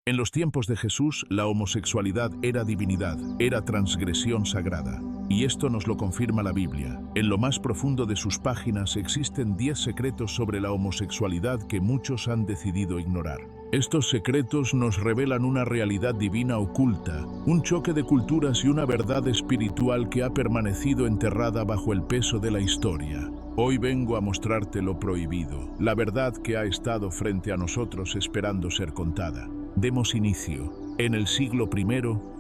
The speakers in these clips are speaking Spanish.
En los tiempos de Jesús, la homosexualidad era divinidad, era transgresión sagrada. Y esto nos lo confirma la Biblia. En lo más profundo de sus páginas existen 10 secretos sobre la homosexualidad que muchos han decidido ignorar. Estos secretos nos revelan una realidad divina oculta, un choque de culturas y una verdad espiritual que ha permanecido enterrada bajo el peso de la historia. Hoy vengo a mostrarte lo prohibido, la verdad que ha estado frente a nosotros esperando ser contada. Demos inicio. En el siglo I,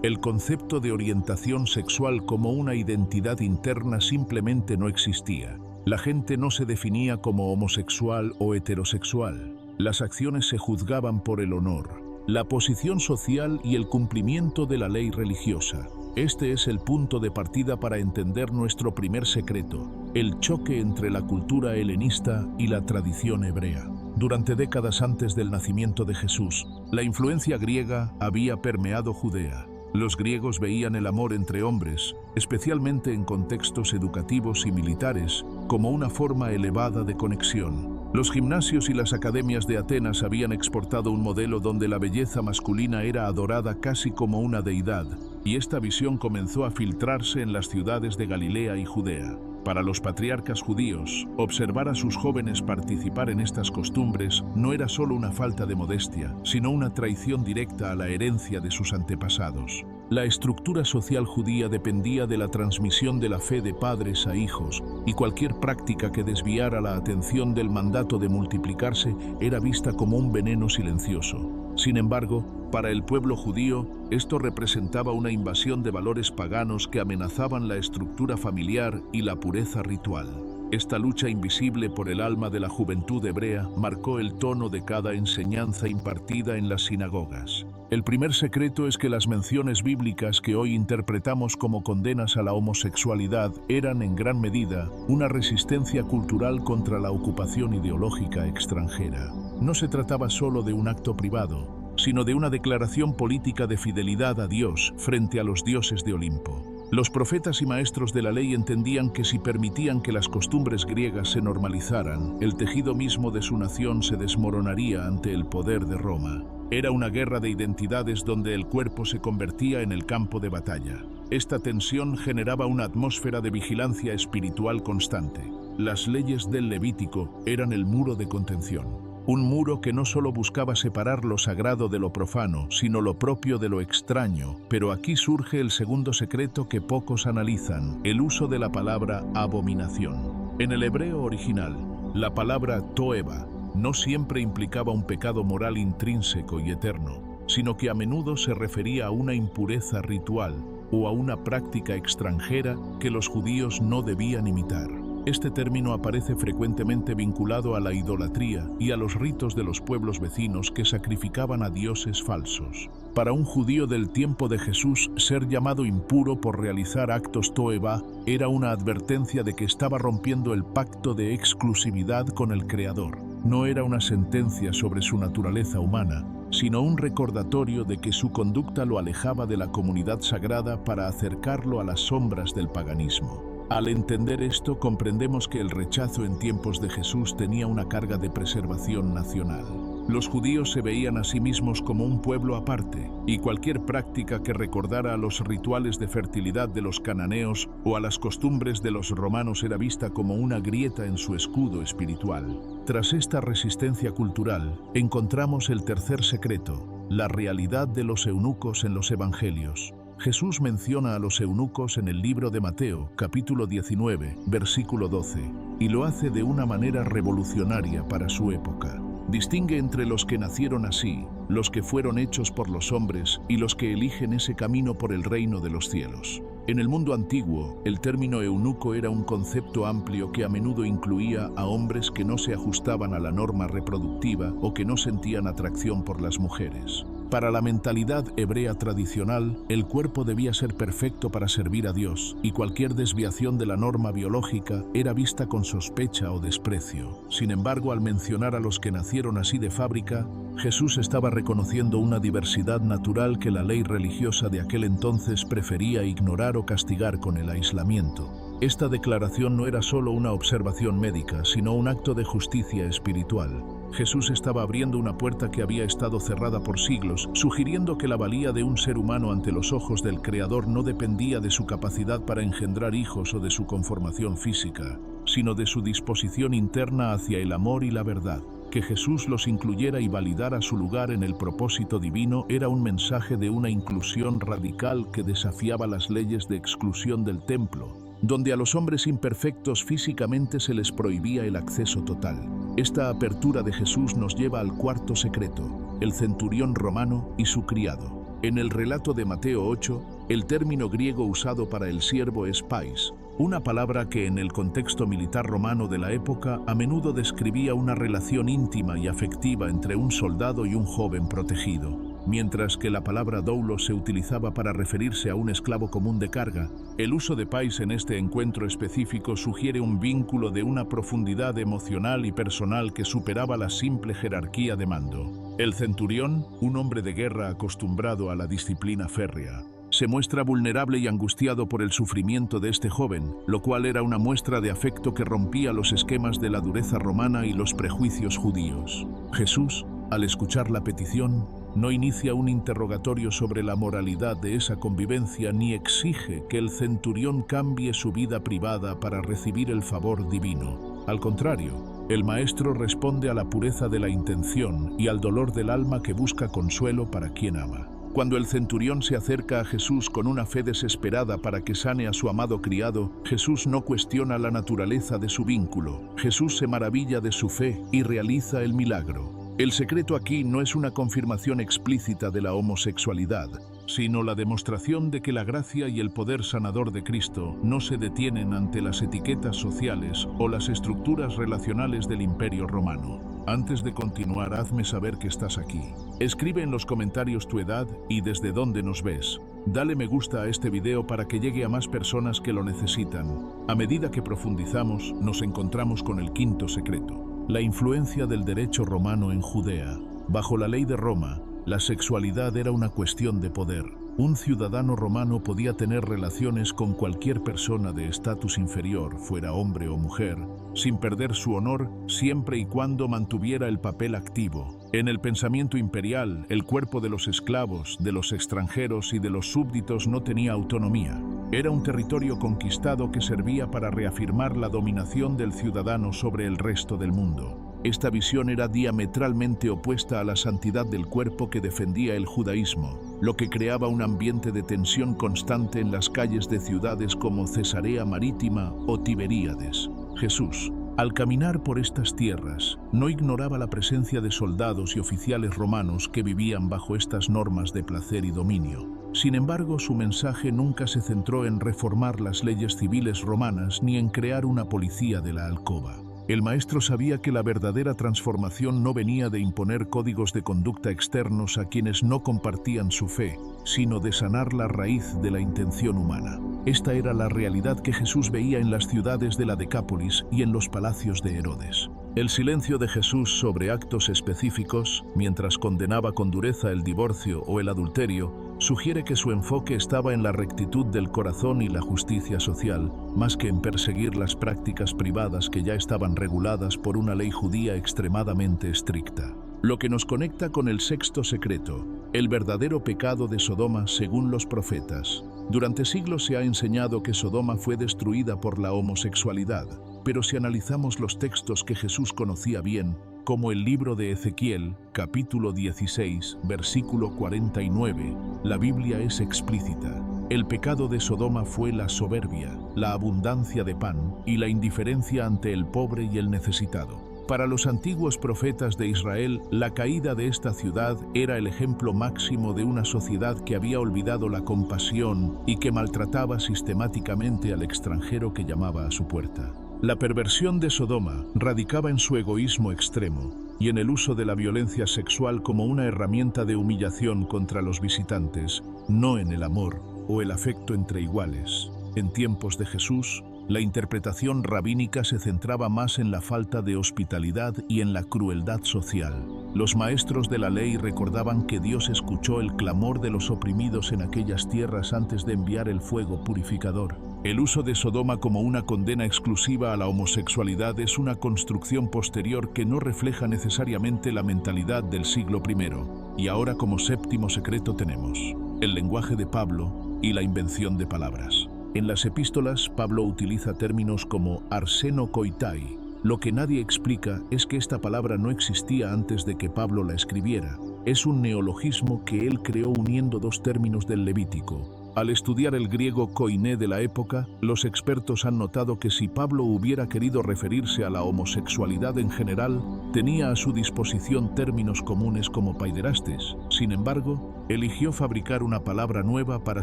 el concepto de orientación sexual como una identidad interna simplemente no existía. La gente no se definía como homosexual o heterosexual. Las acciones se juzgaban por el honor, la posición social y el cumplimiento de la ley religiosa. Este es el punto de partida para entender nuestro primer secreto, el choque entre la cultura helenista y la tradición hebrea. Durante décadas antes del nacimiento de Jesús, la influencia griega había permeado Judea. Los griegos veían el amor entre hombres, especialmente en contextos educativos y militares, como una forma elevada de conexión. Los gimnasios y las academias de Atenas habían exportado un modelo donde la belleza masculina era adorada casi como una deidad, y esta visión comenzó a filtrarse en las ciudades de Galilea y Judea. Para los patriarcas judíos, observar a sus jóvenes participar en estas costumbres no era solo una falta de modestia, sino una traición directa a la herencia de sus antepasados. La estructura social judía dependía de la transmisión de la fe de padres a hijos, y cualquier práctica que desviara la atención del mandato de multiplicarse era vista como un veneno silencioso. Sin embargo, para el pueblo judío, esto representaba una invasión de valores paganos que amenazaban la estructura familiar y la pureza ritual. Esta lucha invisible por el alma de la juventud hebrea marcó el tono de cada enseñanza impartida en las sinagogas. El primer secreto es que las menciones bíblicas que hoy interpretamos como condenas a la homosexualidad eran en gran medida una resistencia cultural contra la ocupación ideológica extranjera. No se trataba solo de un acto privado, sino de una declaración política de fidelidad a Dios frente a los dioses de Olimpo. Los profetas y maestros de la ley entendían que si permitían que las costumbres griegas se normalizaran, el tejido mismo de su nación se desmoronaría ante el poder de Roma. Era una guerra de identidades donde el cuerpo se convertía en el campo de batalla. Esta tensión generaba una atmósfera de vigilancia espiritual constante. Las leyes del Levítico eran el muro de contención. Un muro que no solo buscaba separar lo sagrado de lo profano, sino lo propio de lo extraño. Pero aquí surge el segundo secreto que pocos analizan, el uso de la palabra abominación. En el hebreo original, la palabra toeva no siempre implicaba un pecado moral intrínseco y eterno, sino que a menudo se refería a una impureza ritual o a una práctica extranjera que los judíos no debían imitar. Este término aparece frecuentemente vinculado a la idolatría y a los ritos de los pueblos vecinos que sacrificaban a dioses falsos. Para un judío del tiempo de Jesús, ser llamado impuro por realizar actos toeva era una advertencia de que estaba rompiendo el pacto de exclusividad con el Creador. No era una sentencia sobre su naturaleza humana, sino un recordatorio de que su conducta lo alejaba de la comunidad sagrada para acercarlo a las sombras del paganismo. Al entender esto, comprendemos que el rechazo en tiempos de Jesús tenía una carga de preservación nacional. Los judíos se veían a sí mismos como un pueblo aparte, y cualquier práctica que recordara a los rituales de fertilidad de los cananeos o a las costumbres de los romanos era vista como una grieta en su escudo espiritual. Tras esta resistencia cultural, encontramos el tercer secreto, la realidad de los eunucos en los evangelios. Jesús menciona a los eunucos en el libro de Mateo, capítulo 19, versículo 12, y lo hace de una manera revolucionaria para su época. Distingue entre los que nacieron así, los que fueron hechos por los hombres y los que eligen ese camino por el reino de los cielos. En el mundo antiguo, el término eunuco era un concepto amplio que a menudo incluía a hombres que no se ajustaban a la norma reproductiva o que no sentían atracción por las mujeres. Para la mentalidad hebrea tradicional, el cuerpo debía ser perfecto para servir a Dios, y cualquier desviación de la norma biológica era vista con sospecha o desprecio. Sin embargo, al mencionar a los que nacieron así de fábrica, Jesús estaba reconociendo una diversidad natural que la ley religiosa de aquel entonces prefería ignorar o castigar con el aislamiento. Esta declaración no era solo una observación médica, sino un acto de justicia espiritual. Jesús estaba abriendo una puerta que había estado cerrada por siglos, sugiriendo que la valía de un ser humano ante los ojos del Creador no dependía de su capacidad para engendrar hijos o de su conformación física, sino de su disposición interna hacia el amor y la verdad. Que Jesús los incluyera y validara su lugar en el propósito divino era un mensaje de una inclusión radical que desafiaba las leyes de exclusión del templo, donde a los hombres imperfectos físicamente se les prohibía el acceso total. Esta apertura de Jesús nos lleva al cuarto secreto, el centurión romano y su criado. En el relato de Mateo 8, el término griego usado para el siervo es pais, una palabra que en el contexto militar romano de la época a menudo describía una relación íntima y afectiva entre un soldado y un joven protegido. Mientras que la palabra doulos se utilizaba para referirse a un esclavo común de carga, el uso de pais en este encuentro específico sugiere un vínculo de una profundidad emocional y personal que superaba la simple jerarquía de mando. El centurión, un hombre de guerra acostumbrado a la disciplina férrea, se muestra vulnerable y angustiado por el sufrimiento de este joven, lo cual era una muestra de afecto que rompía los esquemas de la dureza romana y los prejuicios judíos. Jesús, al escuchar la petición, no inicia un interrogatorio sobre la moralidad de esa convivencia ni exige que el centurión cambie su vida privada para recibir el favor divino. Al contrario, el maestro responde a la pureza de la intención y al dolor del alma que busca consuelo para quien ama. Cuando el centurión se acerca a Jesús con una fe desesperada para que sane a su amado criado, Jesús no cuestiona la naturaleza de su vínculo. Jesús se maravilla de su fe y realiza el milagro. El secreto aquí no es una confirmación explícita de la homosexualidad, sino la demostración de que la gracia y el poder sanador de Cristo no se detienen ante las etiquetas sociales o las estructuras relacionales del Imperio Romano. Antes de continuar, hazme saber que estás aquí. Escribe en los comentarios tu edad y desde dónde nos ves. Dale me gusta a este video para que llegue a más personas que lo necesitan. A medida que profundizamos, nos encontramos con el quinto secreto. La influencia del derecho romano en Judea. Bajo la ley de Roma, la sexualidad era una cuestión de poder. Un ciudadano romano podía tener relaciones con cualquier persona de estatus inferior, fuera hombre o mujer, sin perder su honor, siempre y cuando mantuviera el papel activo. En el pensamiento imperial, el cuerpo de los esclavos, de los extranjeros y de los súbditos no tenía autonomía. Era un territorio conquistado que servía para reafirmar la dominación del ciudadano sobre el resto del mundo. Esta visión era diametralmente opuesta a la santidad del cuerpo que defendía el judaísmo, lo que creaba un ambiente de tensión constante en las calles de ciudades como Cesarea Marítima o Tiberíades. Jesús, al caminar por estas tierras, no ignoraba la presencia de soldados y oficiales romanos que vivían bajo estas normas de placer y dominio. Sin embargo, su mensaje nunca se centró en reformar las leyes civiles romanas ni en crear una policía de la alcoba. El maestro sabía que la verdadera transformación no venía de imponer códigos de conducta externos a quienes no compartían su fe, sino de sanar la raíz de la intención humana. Esta era la realidad que Jesús veía en las ciudades de la Decápolis y en los palacios de Herodes. El silencio de Jesús sobre actos específicos, mientras condenaba con dureza el divorcio o el adulterio, sugiere que su enfoque estaba en la rectitud del corazón y la justicia social, más que en perseguir las prácticas privadas que ya estaban reguladas por una ley judía extremadamente estricta. Lo que nos conecta con el sexto secreto, el verdadero pecado de Sodoma según los profetas. Durante siglos se ha enseñado que Sodoma fue destruida por la homosexualidad, pero si analizamos los textos que Jesús conocía bien, como el libro de Ezequiel, capítulo 16, versículo 49, la Biblia es explícita. El pecado de Sodoma fue la soberbia, la abundancia de pan y la indiferencia ante el pobre y el necesitado. Para los antiguos profetas de Israel, la caída de esta ciudad era el ejemplo máximo de una sociedad que había olvidado la compasión y que maltrataba sistemáticamente al extranjero que llamaba a su puerta. La perversión de Sodoma radicaba en su egoísmo extremo y en el uso de la violencia sexual como una herramienta de humillación contra los visitantes, no en el amor o el afecto entre iguales. En tiempos de Jesús, la interpretación rabínica se centraba más en la falta de hospitalidad y en la crueldad social. Los maestros de la ley recordaban que Dios escuchó el clamor de los oprimidos en aquellas tierras antes de enviar el fuego purificador. El uso de Sodoma como una condena exclusiva a la homosexualidad es una construcción posterior que no refleja necesariamente la mentalidad del siglo I. Y ahora, como séptimo secreto, tenemos el lenguaje de Pablo y la invención de palabras. En las epístolas, Pablo utiliza términos como arseno koitai. Lo que nadie explica es que esta palabra no existía antes de que Pablo la escribiera. Es un neologismo que él creó uniendo dos términos del Levítico. Al estudiar el griego koiné de la época, los expertos han notado que si Pablo hubiera querido referirse a la homosexualidad en general, tenía a su disposición términos comunes como paiderastes. Sin embargo, eligió fabricar una palabra nueva para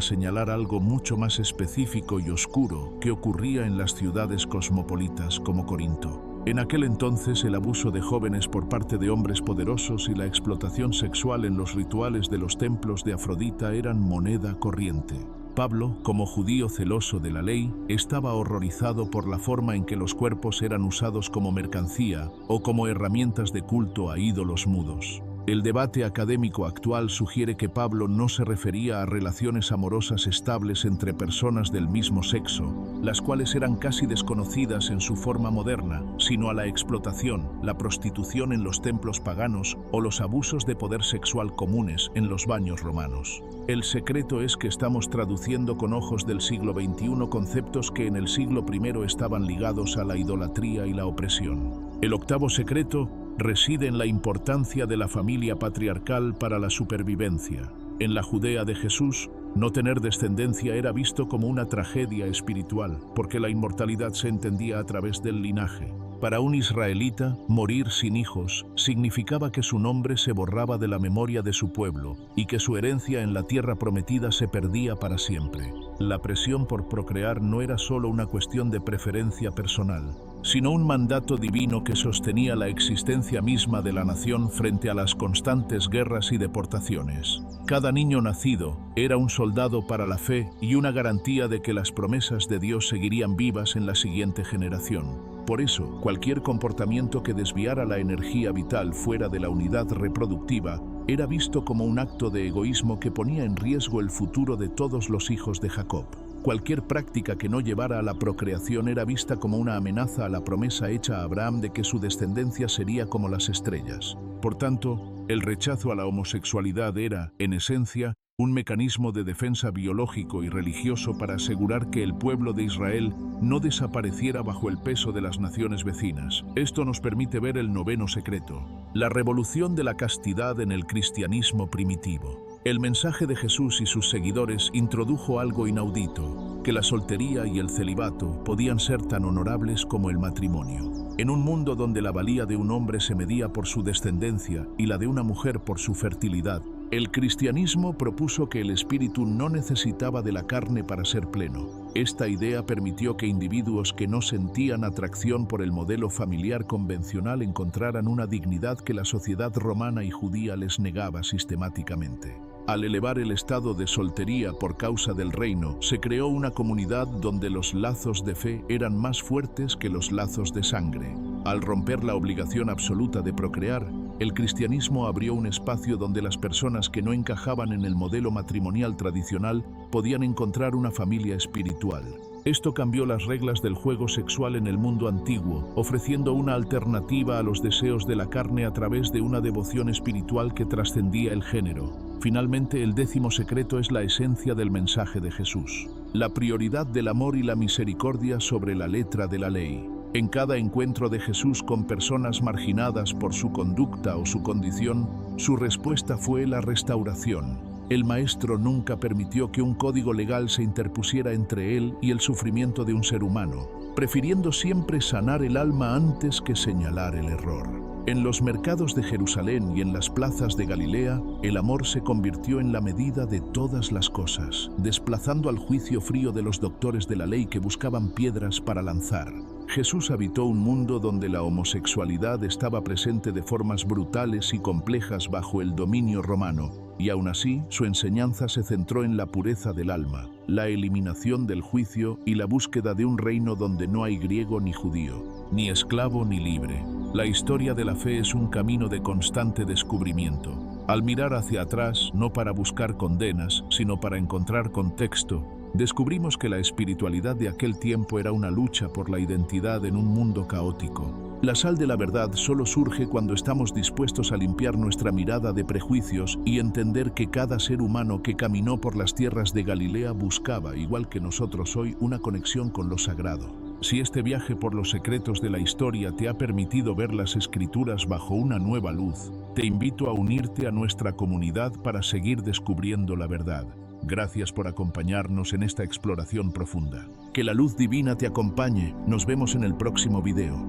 señalar algo mucho más específico y oscuro que ocurría en las ciudades cosmopolitas como Corinto. En aquel entonces, el abuso de jóvenes por parte de hombres poderosos y la explotación sexual en los rituales de los templos de Afrodita eran moneda corriente. Pablo, como judío celoso de la ley, estaba horrorizado por la forma en que los cuerpos eran usados como mercancía o como herramientas de culto a ídolos mudos. El debate académico actual sugiere que Pablo no se refería a relaciones amorosas estables entre personas del mismo sexo, las cuales eran casi desconocidas en su forma moderna, sino a la explotación, la prostitución en los templos paganos o los abusos de poder sexual comunes en los baños romanos. El secreto es que estamos traduciendo con ojos del siglo XXI conceptos que en el siglo I estaban ligados a la idolatría y la opresión. El octavo secreto reside en la importancia de la familia patriarcal para la supervivencia. En la Judea de Jesús, no tener descendencia era visto como una tragedia espiritual, porque la inmortalidad se entendía a través del linaje. Para un israelita, morir sin hijos significaba que su nombre se borraba de la memoria de su pueblo y que su herencia en la tierra prometida se perdía para siempre. La presión por procrear no era solo una cuestión de preferencia personal, sino un mandato divino que sostenía la existencia misma de la nación frente a las constantes guerras y deportaciones. Cada niño nacido era un soldado para la fe y una garantía de que las promesas de Dios seguirían vivas en la siguiente generación. Por eso, cualquier comportamiento que desviara la energía vital fuera de la unidad reproductiva era visto como un acto de egoísmo que ponía en riesgo el futuro de todos los hijos de Jacob. Cualquier práctica que no llevara a la procreación era vista como una amenaza a la promesa hecha a Abraham de que su descendencia sería como las estrellas. Por tanto, el rechazo a la homosexualidad era, en esencia, un mecanismo de defensa biológico y religioso para asegurar que el pueblo de Israel no desapareciera bajo el peso de las naciones vecinas. Esto nos permite ver el noveno secreto: la revolución de la castidad en el cristianismo primitivo. El mensaje de Jesús y sus seguidores introdujo algo inaudito, que la soltería y el celibato podían ser tan honorables como el matrimonio. En un mundo donde la valía de un hombre se medía por su descendencia y la de una mujer por su fertilidad, el cristianismo propuso que el espíritu no necesitaba de la carne para ser pleno. Esta idea permitió que individuos que no sentían atracción por el modelo familiar convencional encontraran una dignidad que la sociedad romana y judía les negaba sistemáticamente. Al elevar el estado de soltería por causa del reino, se creó una comunidad donde los lazos de fe eran más fuertes que los lazos de sangre. Al romper la obligación absoluta de procrear, el cristianismo abrió un espacio donde las personas que no encajaban en el modelo matrimonial tradicional podían encontrar una familia espiritual. Esto cambió las reglas del juego sexual en el mundo antiguo, ofreciendo una alternativa a los deseos de la carne a través de una devoción espiritual que trascendía el género. Finalmente, el décimo secreto es la esencia del mensaje de Jesús: la prioridad del amor y la misericordia sobre la letra de la ley. En cada encuentro de Jesús con personas marginadas por su conducta o su condición, su respuesta fue la restauración. El Maestro nunca permitió que un código legal se interpusiera entre él y el sufrimiento de un ser humano, prefiriendo siempre sanar el alma antes que señalar el error. En los mercados de Jerusalén y en las plazas de Galilea, el amor se convirtió en la medida de todas las cosas, desplazando al juicio frío de los doctores de la ley que buscaban piedras para lanzar. Jesús habitó un mundo donde la homosexualidad estaba presente de formas brutales y complejas bajo el dominio romano, y aún así su enseñanza se centró en la pureza del alma, la eliminación del juicio y la búsqueda de un reino donde no hay griego ni judío, ni esclavo ni libre. La historia de la fe es un camino de constante descubrimiento. Al mirar hacia atrás, no para buscar condenas, sino para encontrar contexto, descubrimos que la espiritualidad de aquel tiempo era una lucha por la identidad en un mundo caótico. La sal de la verdad solo surge cuando estamos dispuestos a limpiar nuestra mirada de prejuicios y entender que cada ser humano que caminó por las tierras de Galilea buscaba, igual que nosotros hoy, una conexión con lo sagrado. Si este viaje por los secretos de la historia te ha permitido ver las Escrituras bajo una nueva luz, te invito a unirte a nuestra comunidad para seguir descubriendo la verdad. Gracias por acompañarnos en esta exploración profunda. Que la luz divina te acompañe. Nos vemos en el próximo video.